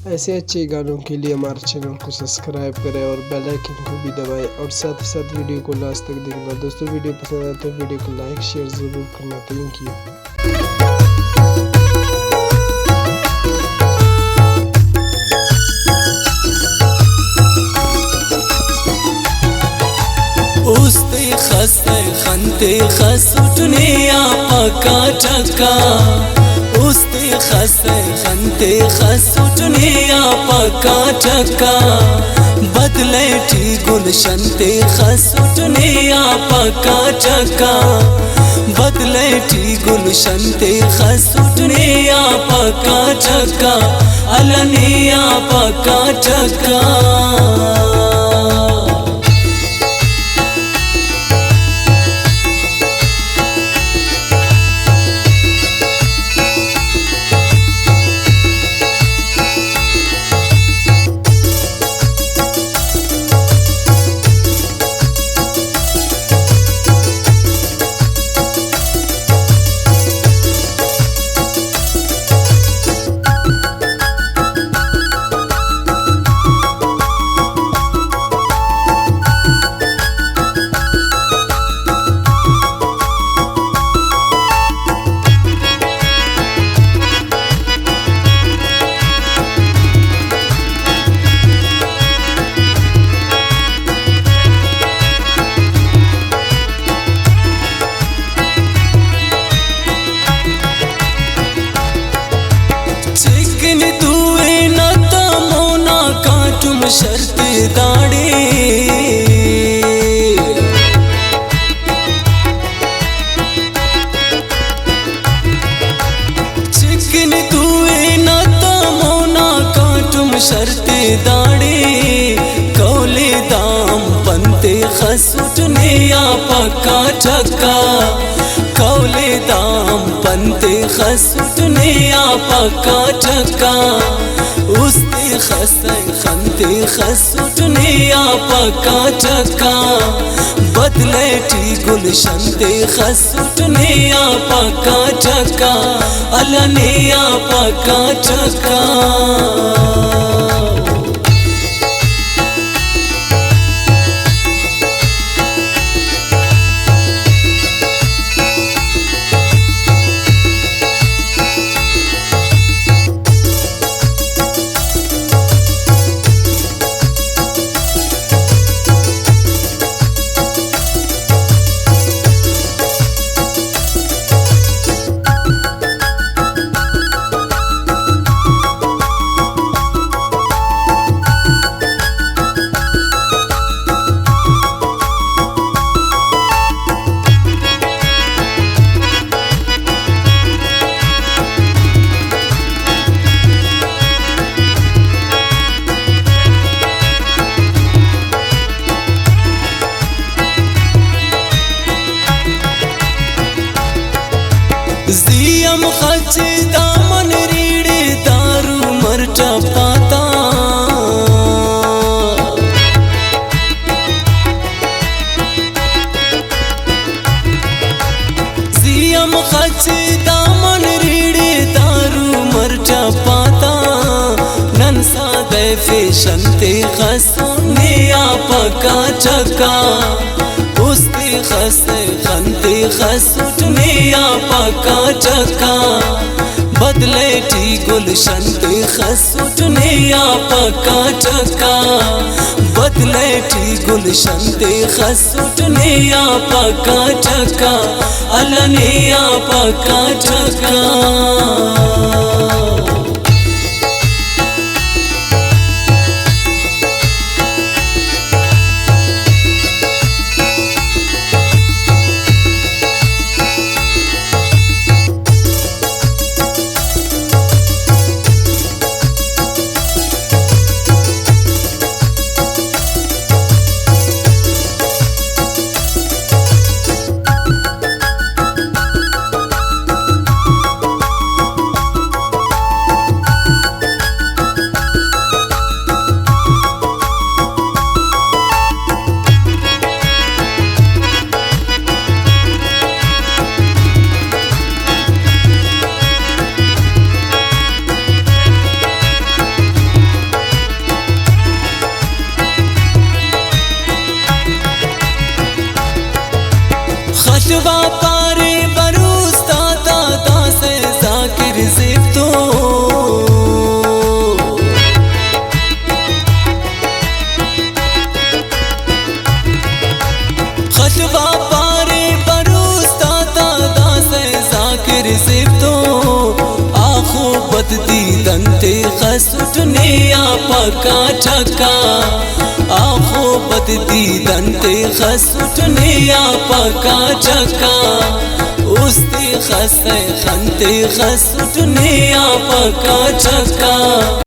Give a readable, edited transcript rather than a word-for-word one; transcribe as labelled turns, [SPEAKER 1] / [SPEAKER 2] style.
[SPEAKER 1] ऐसे अच्छे गानों के लिए हमारे चैनल को सब्सक्राइब करें और बेल आइकन को भी दबाएं और साथ ही साथ वीडियो को लास्ट तक देखना। दोस्तों वीडियो पसंद आए तो वीडियो को लाइक शेयर ज़रूर करना। Thank you.
[SPEAKER 2] उस्ते खस्ते खंते खसुटने आपका टका उस्ते खस्ते खंते खसुटने आपका टका बदले टी गुलशनते खसुटने आपका टका बदले टी गुलशनते खसुटने आपका टका अलने आपका टका। शर्त दाड़े चिकन दुए ना तमोना काटुम शर्त दाड़े कौले दाम पंते खसुटने आपका टका कौले दाम पंते खसुटने आपका टका उस्ते खसे खंते खसुटने आपका टका बदले टी गुलशनते खसुटने आपका टका अलने आपका टका। जियम खच दामन रीड़े दारू मरचा पाता जियम खच दामन रीड़े दारू मरचा पाता ननसा दे फेशनते खसुने आपका टका उस्ते खसे खंते खसुटने आपका टका बदले टी गुलशनते खसुटने आपका टका बदले टी गुलशनते खसुटने आपका टका अलने आपका टका। दीदंते खसुटने पका चका आखो दीदंते खसुटने पका चका उस्ते खसे खंते खसुटने पका चका।